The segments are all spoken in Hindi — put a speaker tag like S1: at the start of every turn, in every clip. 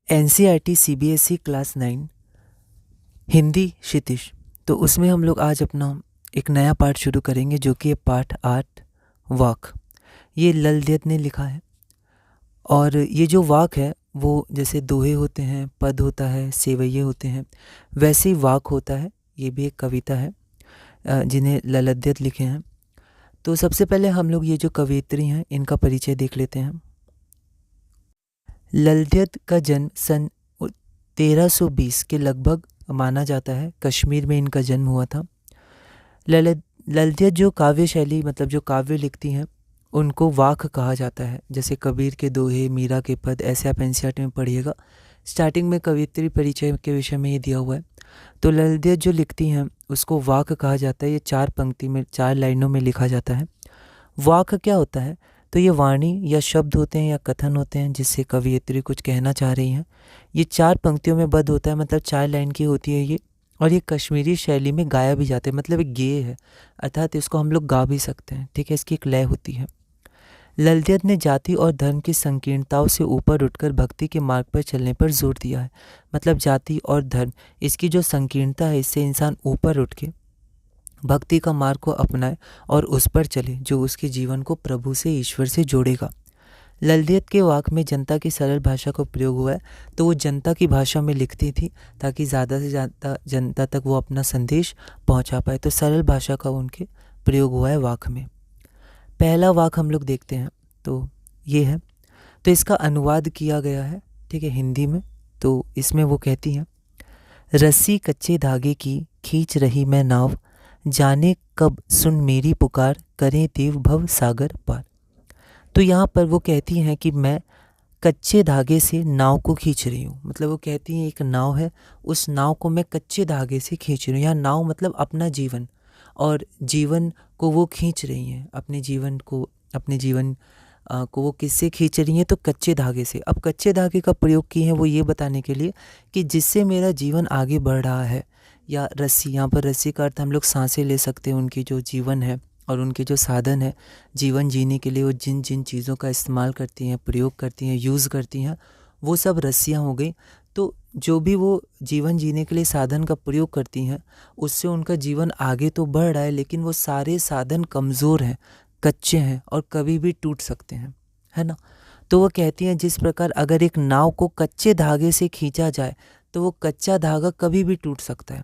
S1: NCERT CBSE क्लास 9 हिंदी क्षितिज। तो उसमें हम लोग आज अपना एक नया पाठ शुरू करेंगे जो कि है पाठ 8 वाक। ये ललदेव ने लिखा है और ये जो वाक है वो जैसे दोहे होते हैं, पद होता है, सेवैये होते हैं, वैसे ही वाक होता है। ये भी एक कविता है जिन्हें ललदेव लिखे हैं। तो सबसे पहले हम लोग ये जो कवयित्री हैं इनका परिचय देख लेते हैं। ललदेव का जन्म सन 1320 के लगभग माना जाता है। कश्मीर में इनका जन्म हुआ था। ललदेव जो काव्य शैली मतलब जो काव्य लिखती हैं उनको वाक कहा जाता है। जैसे कबीर के दोहे, मीरा के पद, ऐसे आप NCERT में पढ़िएगा। स्टार्टिंग में कवियत्री परिचय के विषय में ये दिया हुआ है। तो ललदेव जो लिखती हैं उसको वाक कहा जाता है। ये 4 पंक्ति में 4 लाइनों में लिखा जाता है। वाक क्या होता है? तो ये वाणी या शब्द होते हैं या कथन होते हैं जिससे कवियत्री कुछ कहना चाह रही हैं। ये 4 पंक्तियों में बद्ध होता है, मतलब 4 लाइन की होती है ये। और ये कश्मीरी शैली में गाया भी जाता है, मतलब एक गेय है, अर्थात इसको हम लोग गा भी सकते हैं। ठीक है, इसकी एक लय होती है। ललदेव ने जाति और धर्म की संकीर्णताओं से ऊपर उठकर भक्ति के मार्ग पर चलने पर जोर दिया है। मतलब जाति और धर्म, इसकी जो संकीर्णता है, इससे इंसान ऊपर उठ के भक्ति का मार्ग को अपनाए और उस पर चले जो उसके जीवन को प्रभु से, ईश्वर से जोड़ेगा। ललदेव के वाक में जनता की सरल भाषा का प्रयोग हुआ है। तो वो जनता की भाषा में लिखती थी ताकि ज़्यादा से ज़्यादा जनता तक वो अपना संदेश पहुंचा पाए। तो सरल भाषा का उनके प्रयोग हुआ है वाक में। पहला वाक हम लोग देखते हैं, तो ये है। तो इसका अनुवाद किया गया है, ठीक है, हिंदी में। तो इसमें वो कहती हैं, रस्सी कच्चे धागे की खींच रही मैं नाव, जाने कब सुन मेरी पुकार, करें देव भव सागर पार। तो यहाँ पर वो कहती हैं कि मैं कच्चे धागे से नाव को खींच रही हूँ। मतलब वो कहती हैं एक नाव है, उस नाव को मैं कच्चे धागे से खींच रही हूँ। यहाँ नाव मतलब अपना जीवन, और जीवन को वो खींच रही हैं, अपने जीवन को वो किससे खींच रही हैं? तो कच्चे धागे से। अब कच्चे धागे का प्रयोग किए हैं वो ये बताने के लिए कि जिससे मेरा जीवन आगे बढ़ रहा है। या रस्सी, यहाँ पर रस्सी का अर्थ हम लोग सांसें ले सकते हैं। उनकी जो जीवन है और उनके जो साधन है जीवन जीने के लिए, वो जिन जिन चीज़ों का इस्तेमाल करती हैं, प्रयोग करती हैं, यूज़ करती हैं, वो सब रस्सियाँ हो गई। तो जो भी वो जीवन जीने के लिए साधन का प्रयोग करती हैं उससे उनका जीवन आगे तो बढ़ रहा है, लेकिन वो सारे साधन कमज़ोर हैं, कच्चे हैं और कभी भी टूट सकते हैं, है ना। तो वो कहती हैं जिस प्रकार अगर एक नाव को कच्चे धागे से खींचा जाए तो वो कच्चा धागा कभी भी टूट सकता है।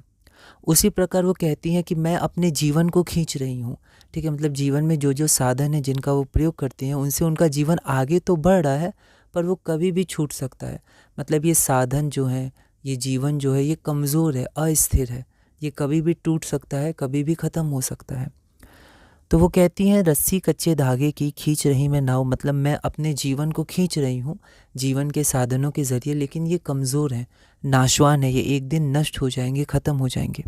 S1: उसी प्रकार वो कहती हैं कि मैं अपने जीवन को खींच रही हूँ। ठीक है, मतलब जीवन में जो जो साधन है जिनका वो प्रयोग करती हैं उनसे उनका जीवन आगे तो बढ़ रहा है पर वो कभी भी छूट सकता है। मतलब ये साधन जो है, ये जीवन जो है, ये कमज़ोर है, अस्थिर है, ये कभी भी टूट सकता है, कभी भी ख़त्म हो सकता है। तो वो कहती हैं रस्सी कच्चे धागे की खींच रही मैं नाव, मतलब मैं अपने जीवन को खींच रही हूँ जीवन के साधनों के ज़रिए, लेकिन ये कमज़ोर है, नाशवान है, ये एक दिन नष्ट हो जाएंगे, ख़त्म हो जाएंगे।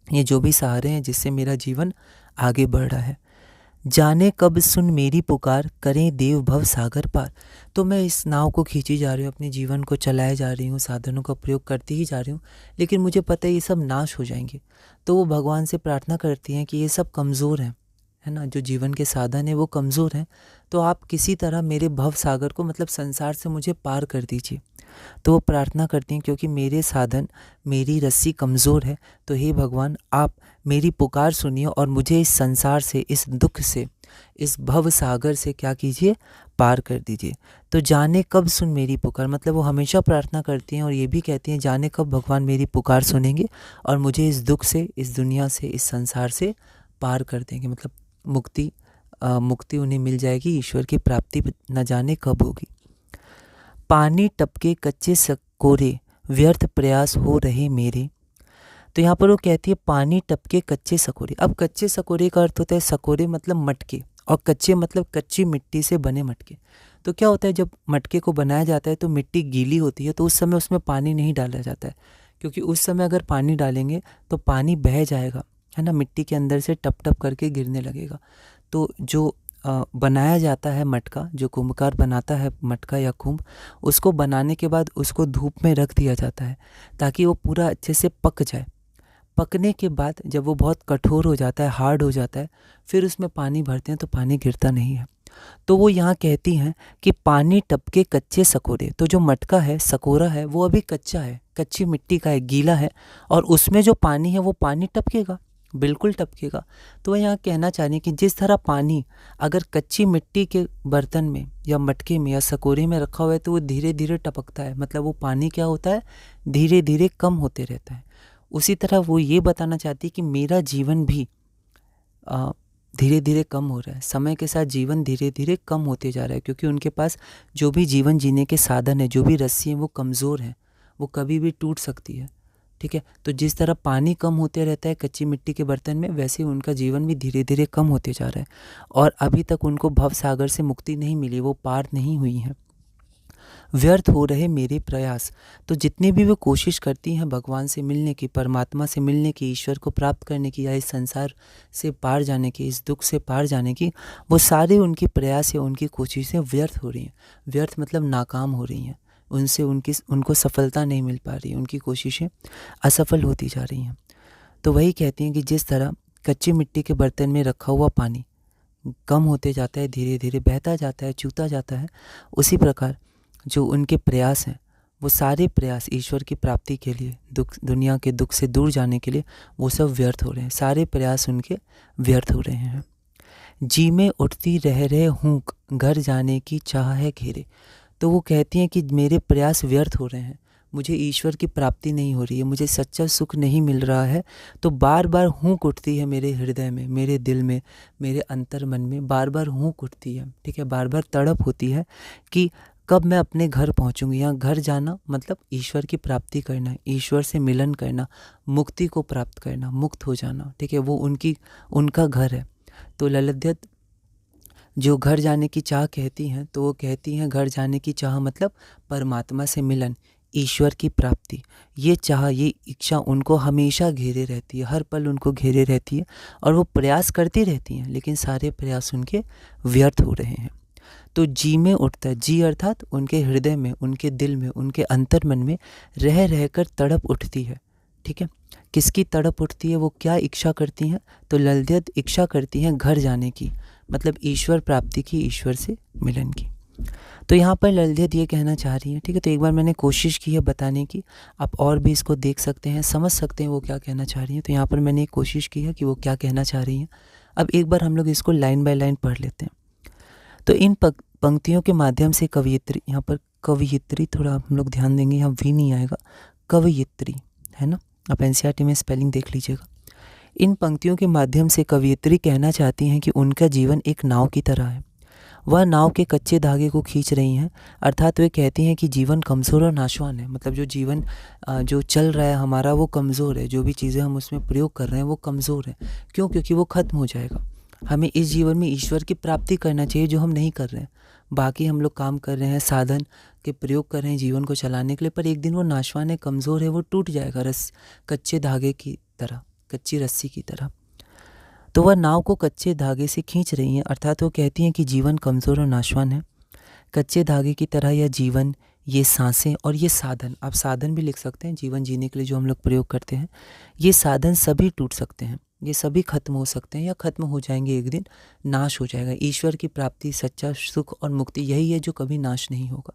S1: ये जो भी सहारे हैं जिससे मेरा जीवन आगे बढ़ रहा है। जाने कब सुन मेरी पुकार, करें देव भव सागर पार। तो मैं इस नाव को खींची जा रही हूँ, अपने जीवन को चलाए जा रही हूँ, साधनों का प्रयोग करती ही जा रही हूँ, लेकिन मुझे पता है ये सब नाश हो जाएंगे। तो वो भगवान से प्रार्थना करती हैं कि ये सब कमज़ोर हैं, है ना, जो जीवन के साधन है वो कमज़ोर हैं, तो आप किसी तरह मेरे भव सागर को, मतलब संसार से मुझे पार कर दीजिए। तो वो प्रार्थना करती हैं क्योंकि मेरे साधन, मेरी रस्सी कमज़ोर है, तो हे भगवान आप मेरी पुकार सुनिए और मुझे इस संसार से, इस दुख से, इस भव सागर से क्या कीजिए, पार कर दीजिए। तो जाने कब सुन मेरी पुकार, मतलब वो हमेशा प्रार्थना करती हैं और ये भी कहती हैं जाने कब भगवान मेरी पुकार सुनेंगे और मुझे इस दुख से, इस दुनिया से, इस संसार से पार कर देंगे। मतलब मुक्ति उन्हें मिल जाएगी, ईश्वर की प्राप्ति न जाने कब होगी। पानी टपके कच्चे सकोरे, व्यर्थ प्रयास हो रहे मेरे। तो यहाँ पर वो कहती है पानी टपके कच्चे सकोरे। अब कच्चे सकोरे का अर्थ होता है, सकोरे मतलब मटके, और कच्चे मतलब कच्ची मिट्टी से बने मटके। तो क्या होता है, जब मटके को बनाया जाता है तो मिट्टी गीली होती है, तो उस समय उसमें पानी नहीं डाला जाता है, क्योंकि उस समय अगर पानी डालेंगे तो पानी बह जाएगा, है ना, मिट्टी के अंदर से टप टप करके गिरने लगेगा। तो जो बनाया जाता है मटका, जो कुम्भकार बनाता है मटका या कुंभ, उसको बनाने के बाद उसको धूप में रख दिया जाता है ताकि वो पूरा अच्छे से पक जाए। पकने के बाद जब वो बहुत कठोर हो जाता है, हार्ड हो जाता है, फिर उसमें पानी भरते हैं तो पानी गिरता नहीं है। तो वो यहाँ कहती हैं कि पानी टपके कच्चे सकोरे। तो जो मटका है, सकोरा है, वो अभी कच्चा है, कच्ची मिट्टी का है, गीला है, और उसमें जो पानी है वो पानी टपकेगा, बिल्कुल टपकेगा। तो वह यहाँ कहना चाह रही हैं कि जिस तरह पानी अगर कच्ची मिट्टी के बर्तन में या मटके में या सकोरे में रखा हुआ है तो वो धीरे धीरे टपकता है, मतलब वो पानी क्या होता है, धीरे धीरे कम होते रहता है। उसी तरह वो ये बताना चाहती है कि मेरा जीवन भी धीरे धीरे कम हो रहा है, समय के साथ जीवन धीरे धीरे कम होते जा रहा है, क्योंकि उनके पास जो भी जीवन जीने के साधन है, जो भी रस्सी हैं, वो कमज़ोर हैं, वो कभी भी टूट सकती है। ठीक है, तो जिस तरह पानी कम होते रहता है कच्ची मिट्टी के बर्तन में, वैसे उनका जीवन भी धीरे धीरे कम होते जा रहा है, और अभी तक उनको भव सागर से मुक्ति नहीं मिली, वो पार नहीं हुई है। व्यर्थ हो रहे मेरे प्रयास। तो जितनी भी वो कोशिश करती हैं भगवान से मिलने की, परमात्मा से मिलने की, ईश्वर को प्राप्त करने की, या इस संसार से पार जाने की, इस दुख से पार जाने की, वो सारे उनके प्रयास या उनकी कोशिशें व्यर्थ हो रही हैं। व्यर्थ मतलब नाकाम हो रही हैं, उनसे उनको सफलता नहीं मिल पा रही, उनकी कोशिशें असफल होती जा रही हैं। तो वही कहती हैं कि जिस तरह कच्ची मिट्टी के बर्तन में रखा हुआ पानी कम होते जाता है, धीरे धीरे बहता जाता है, चूता जाता है, उसी प्रकार जो उनके प्रयास हैं, वो सारे प्रयास ईश्वर की प्राप्ति के लिए, दुनिया के दुख से दूर जाने के लिए, वो सब व्यर्थ हो रहे हैं, सारे प्रयास उनके व्यर्थ हो रहे हैं। जी में उठती रह रहे हूँ, घर जाने की चाह है घेरे। तो वो कहती हैं कि मेरे प्रयास व्यर्थ हो रहे हैं, मुझे ईश्वर की प्राप्ति नहीं हो रही है, मुझे सच्चा सुख नहीं मिल रहा है। तो बार बार हूँक उठती है मेरे हृदय में, मेरे दिल में, मेरे अंतर मन में बार बार हूँक उठती है। ठीक है, बार बार तड़प होती है कि कब मैं अपने घर पहुंचूंगी। यहाँ घर जाना मतलब ईश्वर की प्राप्ति करना, ईश्वर से मिलन करना, मुक्ति को प्राप्त करना, मुक्त हो जाना। ठीक है, वो उनका घर है। तो ललित जो घर जाने की चाह कहती हैं, तो वो कहती हैं घर जाने की चाह मतलब परमात्मा से मिलन, ईश्वर की प्राप्ति। ये चाह, ये इच्छा उनको हमेशा घेरे रहती है, हर पल उनको घेरे रहती है, और वो प्रयास करती रहती हैं, लेकिन सारे प्रयास उनके व्यर्थ हो रहे हैं। तो जी में उठता है, जी अर्थात उनके हृदय में, उनके दिल में, उनके अंतर मन में रह रहकर तड़प उठती है। ठीक है, किसकी तड़प उठती है, वो क्या इच्छा करती हैं? तो ललित इच्छा करती हैं घर जाने की, मतलब ईश्वर प्राप्ति की, ईश्वर से मिलन की। तो यहाँ पर ललित ये कहना चाह रही हैं। ठीक है, तो एक बार मैंने कोशिश की है बताने की, आप और भी इसको देख सकते हैं, समझ सकते हैं वो क्या कहना चाह रही हैं। तो यहाँ पर मैंने एक कोशिश की है कि वो क्या कहना चाह रही हैं। अब एक बार हम लोग इसको लाइन बाय लाइन पढ़ लेते हैं। तो इन पंक्तियों के माध्यम से कवयित्री, यहाँ पर कवयित्री थोड़ा हम लोग ध्यान देंगे, यहाँ वी नहीं आएगा, कवयित्री है ना, आप एनसीईआरटी में स्पेलिंग देख लीजिएगा। इन पंक्तियों के माध्यम से कवयित्री कहना चाहती हैं कि उनका जीवन एक नाव की तरह है, वह नाव के कच्चे धागे को खींच रही हैं। अर्थात वे कहती हैं कि जीवन कमज़ोर और नाशवान है, मतलब जो जीवन जो चल रहा है हमारा वो कमज़ोर है, जो भी चीज़ें हम उसमें प्रयोग कर रहे हैं वो कमज़ोर है। क्यों? क्योंकि वो ख़त्म हो जाएगा। हमें इस जीवन में ईश्वर की प्राप्ति करना चाहिए, जो हम नहीं कर रहे हैं। बाकी हम लोग काम कर रहे हैं, साधन के प्रयोग कर रहे हैं जीवन को चलाने के लिए, पर एक दिन वो नाशवान है, कमज़ोर है, वो टूट जाएगा, कच्चे धागे की तरह, कच्ची रस्सी की तरह। तो वह नाव को कच्चे धागे से खींच रही हैं, अर्थात वो कहती हैं कि जीवन कमज़ोर और नाशवान है। कच्चे धागे की तरह यह जीवन, ये सांसें और ये साधन, आप साधन भी लिख सकते हैं, जीवन जीने के लिए जो हम लोग प्रयोग करते हैं, ये साधन सभी टूट सकते हैं, ये सभी खत्म हो सकते हैं या खत्म हो जाएंगे, एक दिन नाश हो जाएगा। ईश्वर की प्राप्ति, सच्चा सुख और मुक्ति यही है जो कभी नाश नहीं होगा।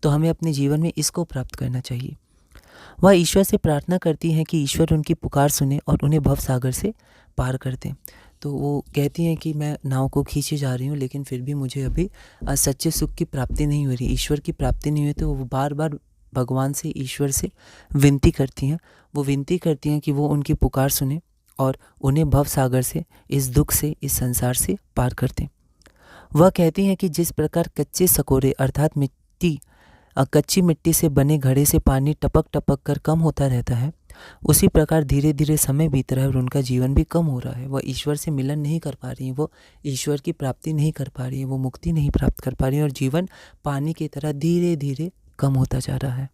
S1: तो हमें अपने जीवन में इसको प्राप्त करना चाहिए। वह ईश्वर से प्रार्थना करती हैं कि ईश्वर उनकी पुकार सुने और उन्हें भव सागर से पार कर दें। तो वो कहती हैं कि मैं नाव को खींचे जा रही हूँ, लेकिन फिर भी मुझे अभी सच्चे सुख की प्राप्ति नहीं हो रही, ईश्वर की प्राप्ति नहीं हुई। तो वो बार बार भगवान से, ईश्वर से विनती करती हैं। वो विनती करती हैं कि वो उनकी पुकार सुने और उन्हें भव सागर से, इस दुख से, इस संसार से पार कर दें। वह कहती हैं कि जिस प्रकार कच्चे सकोरे अर्थात कच्ची मिट्टी से बने घड़े से पानी टपक टपक कर कम होता रहता है, उसी प्रकार धीरे धीरे समय बीत रहा है और उनका जीवन भी कम हो रहा है। वह ईश्वर से मिलन नहीं कर पा रही हैं, वो ईश्वर की प्राप्ति नहीं कर पा रही हैं, वो मुक्ति नहीं प्राप्त कर पा रही हैं, और जीवन पानी की तरह धीरे धीरे कम होता जा रहा है।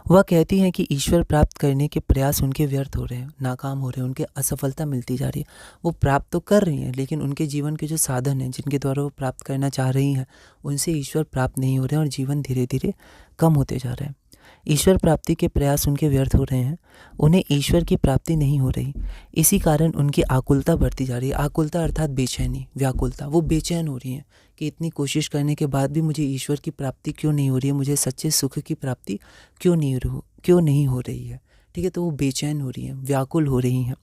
S1: वह कहती हैं कि ईश्वर प्राप्त करने के प्रयास उनके व्यर्थ हो रहे हैं, नाकाम हो रहे हैं, उनके असफलता मिलती जा रही है। वो प्राप्त तो कर रही हैं, लेकिन उनके जीवन के जो साधन हैं, जिनके द्वारा वो प्राप्त करना चाह रही हैं, उनसे ईश्वर प्राप्त नहीं हो रहे हैं और जीवन धीरे धीरे कम होते जा रहे हैं। ईश्वर प्राप्ति के प्रयास उनके व्यर्थ हो रहे हैं, उन्हें ईश्वर की प्राप्ति नहीं हो रही। इसी कारण उनकी आकुलता बढ़ती जा रही है। आकुलता अर्थात बेचैनी, व्याकुलता। वो बेचैन हो रही हैं कि इतनी कोशिश करने के बाद भी मुझे ईश्वर की प्राप्ति क्यों नहीं हो रही है, मुझे सच्चे सुख की प्राप्ति क्यों नहीं हो रही है। ठीक है, तो वो बेचैन हो रही हैं, व्याकुल हो रही हैं।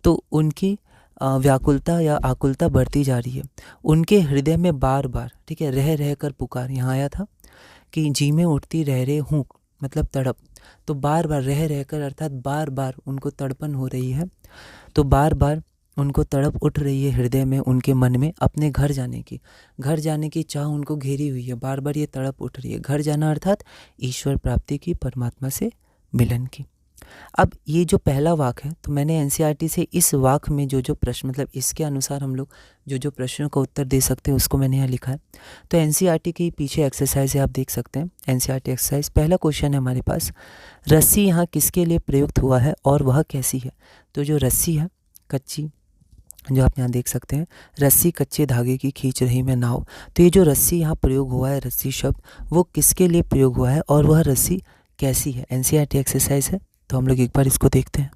S1: तो उनकी व्याकुलता या आकुलता बढ़ती जा रही है। उनके हृदय में बार बार, ठीक है, रह रह कर पुकार, यहाँ आया था कि जी में उठती रह रहे हूँ, मतलब तड़प। तो बार बार रह रह कर अर्थात बार बार उनको तड़पन हो रही है। तो बार बार उनको तड़प उठ रही है हृदय में, उनके मन में अपने घर जाने की चाह उनको घेरी हुई है। बार बार ये तड़प उठ रही है। घर जाना अर्थात ईश्वर प्राप्ति की, परमात्मा से मिलन की। अब ये जो पहला वाक है, तो मैंने एनसीईआरटी से इस वाक में जो प्रश्न, मतलब इसके अनुसार हम लोग जो प्रश्नों का उत्तर दे सकते हैं उसको मैंने यहाँ लिखा है। तो एनसीईआरटी के पीछे एक्सरसाइज है, आप देख सकते हैं। एनसीईआरटी एक्सरसाइज, पहला क्वेश्चन है हमारे पास, रस्सी यहाँ किसके लिए प्रयुक्त हुआ है और वह कैसी है। तो जो रस्सी है कच्ची, जो आप यहाँ देख सकते हैं, रस्सी कच्चे धागे की खींच रही मैं नाव। तो ये जो रस्सी यहाँ प्रयोग हुआ है, रस्सी शब्द, वो किसके लिए प्रयोग हुआ है और वह रस्सी कैसी है। एनसीईआरटी एक्सरसाइज है, तो हम लोग एक बार इसको देखते हैं।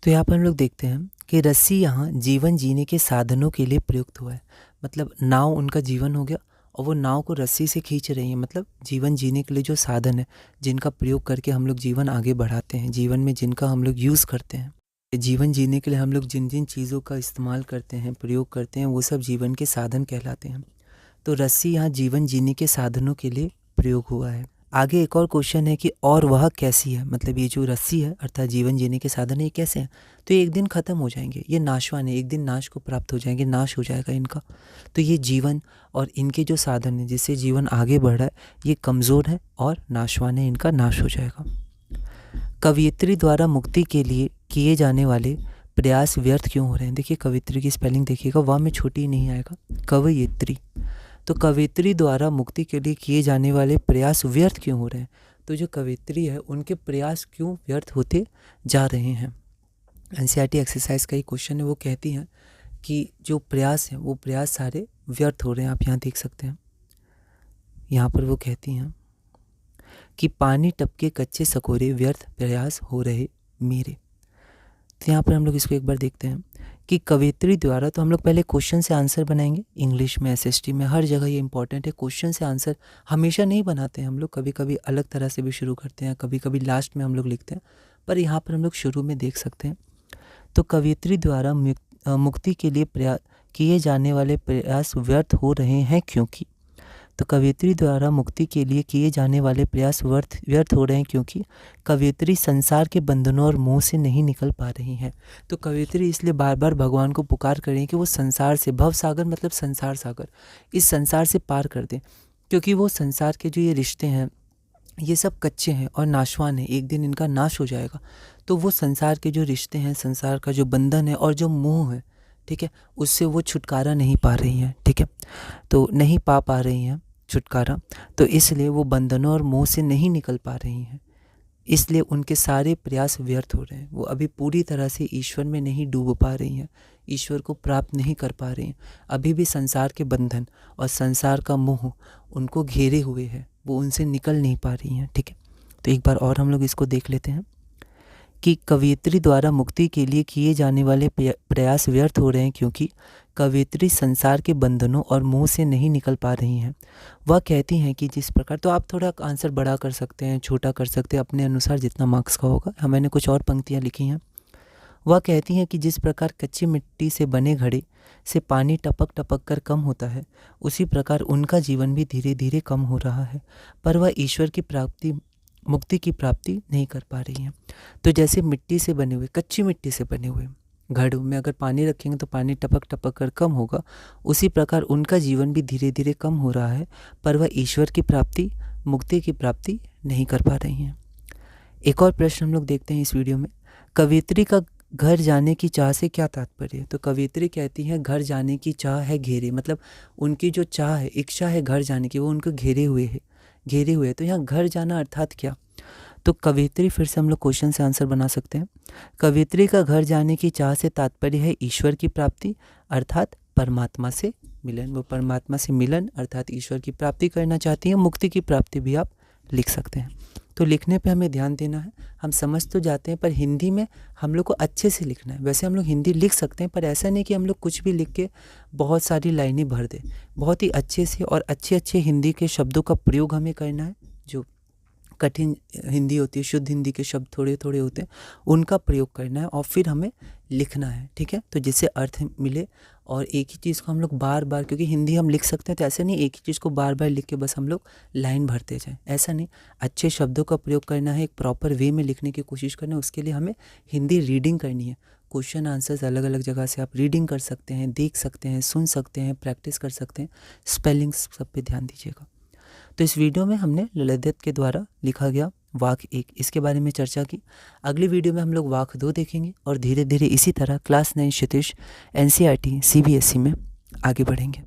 S1: तो यहाँ पर हम लोग देखते हैं कि रस्सी यहाँ जीवन जीने के साधनों के लिए प्रयुक्त हुआ है। मतलब नाव उनका जीवन हो गया और वो नाव को रस्सी से खींच रही है। मतलब जीवन जीने के लिए जो साधन है, जिनका प्रयोग करके हम लोग जीवन आगे बढ़ाते हैं, जीवन में जिनका हम लोग यूज़ करते हैं, जीवन जीने के लिए हम लोग जिन जिन चीज़ों का इस्तेमाल करते हैं, प्रयोग करते हैं, वो सब जीवन के साधन कहलाते हैं। तो रस्सी यहाँ जीवन जीने के साधनों के लिए प्रयोग हुआ है। आगे एक और क्वेश्चन है कि और वह कैसी है। मतलब ये जो रस्सी है अर्थात जीवन जीने के साधन है, ये कैसे हैं। तो ये एक दिन ख़त्म हो जाएंगे, ये नाशवान है, एक दिन नाश को प्राप्त हो जाएंगे, नाश हो जाएगा इनका। तो ये जीवन और इनके जो साधन है जिससे जीवन आगे बढ़ रहा है, ये कमज़ोर है और नाशवान है, इनका नाश हो जाएगा। कवयित्री द्वारा मुक्ति के लिए किए जाने वाले प्रयास व्यर्थ क्यों हो रहे हैं। देखिए कवयित्री की स्पेलिंग देखिएगा, वाह में छोटी नहीं आएगा, कवयित्री। तो कवयित्री द्वारा मुक्ति के लिए किए जाने वाले प्रयास व्यर्थ क्यों हो रहे हैं। तो जो कवयित्री है उनके प्रयास क्यों व्यर्थ होते जा रहे हैं। एनसीईआरटी एक्सरसाइज का ही क्वेश्चन है। वो कहती हैं कि जो प्रयास हैं वो प्रयास सारे व्यर्थ हो रहे हैं। आप यहाँ देख सकते हैं, यहाँ पर वो कहती हैं कि पानी टपके कच्चे सकोरे व्यर्थ प्रयास हो रहे मेरे। तो यहाँ पर हम लोग इसको एक बार देखते हैं कि कवयित्री द्वारा, तो हम लोग पहले क्वेश्चन से आंसर बनाएंगे। इंग्लिश में, एसएसटी में, हर जगह ये इंपॉर्टेंट है। क्वेश्चन से आंसर हमेशा नहीं बनाते हैं हम लोग, कभी कभी अलग तरह से भी शुरू करते हैं, कभी कभी लास्ट में हम लोग लिखते हैं, पर यहाँ पर हम लोग शुरू में देख सकते हैं। तो कवयित्री द्वारा मुक्ति के लिए किए जाने वाले प्रयास व्यर्थ हो रहे हैं क्योंकि। तो कवयित्री द्वारा मुक्ति के लिए किए जाने वाले प्रयास व्यर्थ हो रहे हैं क्योंकि कवयित्री संसार के बंधनों और मोह से नहीं निकल पा रही हैं। तो कवयित्री इसलिए बार बार भगवान को पुकार कर रही हैं कि वो संसार से, भव सागर मतलब संसार सागर, इस संसार से पार कर दें। क्योंकि वो संसार के जो ये रिश्ते हैं ये सब कच्चे हैं और नाशवान है, एक दिन इनका नाश हो जाएगा। तो वो संसार के जो रिश्ते हैं, संसार का जो बंधन है और जो मोह है, ठीक है, उससे वो छुटकारा नहीं पा रही हैं। ठीक है, तो नहीं पा रही हैं छुटकारा, तो इसलिए वो बंधनों और मोह से नहीं निकल पा रही हैं। इसलिए उनके सारे प्रयास व्यर्थ हो रहे हैं। वो अभी पूरी तरह से ईश्वर में नहीं डूब पा रही हैं, ईश्वर को प्राप्त नहीं कर पा रही हैं। अभी भी संसार के बंधन और संसार का मोह उनको घेरे हुए है, वो उनसे निकल नहीं पा रही हैं। ठीक है, तो एक बार और हम लोग इसको देख लेते हैं कि कवयित्री द्वारा मुक्ति के लिए किए जाने वाले प्रयास व्यर्थ हो रहे हैं क्योंकि कवयित्री संसार के बंधनों और मोह से नहीं निकल पा रही हैं। वह कहती हैं कि जिस प्रकार, तो आप थोड़ा आंसर बड़ा कर सकते हैं, छोटा कर सकते हैं, अपने अनुसार जितना मार्क्स का होगा। मैंने कुछ और पंक्तियाँ लिखी हैं। वह कहती हैं कि जिस प्रकार कच्ची मिट्टी से बने घड़े से पानी टपक टपक कर कम होता है, उसी प्रकार उनका जीवन भी धीरे धीरे कम हो रहा है, पर वह ईश्वर की प्राप्ति, मुक्ति की प्राप्ति नहीं कर पा रही हैं। तो जैसे मिट्टी से बने हुए, कच्ची मिट्टी से बने हुए घड़ों में अगर पानी रखेंगे तो पानी टपक टपक कर कम होगा, उसी प्रकार उनका जीवन भी धीरे धीरे कम हो रहा है, पर वह ईश्वर की प्राप्ति, मुक्ति की प्राप्ति नहीं कर पा रही हैं। एक और प्रश्न हम लोग देखते हैं इस वीडियो में। कवयित्री का घर जाने की चाह से क्या तात्पर्य है। तो कवयित्री कहती हैं घर जाने की चाह है घेरे, मतलब उनकी जो चाह है, इच्छा है घर जाने की, वो उनको घेरे हुए है। तो यहाँ घर जाना अर्थात क्या। तो कवयित्री, फिर से हम लोग क्वेश्चन से आंसर बना सकते हैं। कवयित्री का घर जाने की चाह से तात्पर्य है ईश्वर की प्राप्ति अर्थात परमात्मा से मिलन। वो परमात्मा से मिलन अर्थात ईश्वर की प्राप्ति करना चाहती हैं। मुक्ति की प्राप्ति भी आप लिख सकते हैं। तो लिखने पे हमें ध्यान देना है। हम समझ तो जाते हैं पर हिंदी में हम लोग को अच्छे से लिखना है। वैसे हम लोग हिंदी लिख सकते हैं पर ऐसा नहीं कि हम लोग कुछ भी लिख के बहुत सारी लाइनें भर दें। बहुत ही अच्छे से और अच्छे अच्छे हिंदी के शब्दों का प्रयोग हमें करना है। जो कठिन हिंदी होती है, शुद्ध हिंदी के शब्द थोड़े थोड़े होते हैं, उनका प्रयोग करना है और फिर हमें लिखना है, ठीक है। तो जिससे अर्थ मिले और एक ही चीज़ को हम लोग बार बार, क्योंकि हिंदी हम लिख सकते हैं तो ऐसा नहीं एक ही चीज़ को बार बार लिख के बस हम लोग लाइन भरते जाएं, ऐसा नहीं। अच्छे शब्दों का प्रयोग करना है, एक प्रॉपर वे में लिखने की कोशिश करना है। उसके लिए हमें हिंदी रीडिंग करनी है। क्वेश्चन आंसर्स अलग अलग जगह से आप रीडिंग कर सकते हैं, देख सकते हैं, सुन सकते हैं, प्रैक्टिस कर सकते हैं। स्पेलिंग्स सब पे ध्यान दीजिएगा। तो इस वीडियो में हमने ललित के द्वारा लिखा गया वाक 1 इसके बारे में चर्चा की। अगली वीडियो में हम लोग वाक 2 देखेंगे और धीरे धीरे इसी तरह क्लास 9 क्षितिज NCERT CBSE में आगे बढ़ेंगे।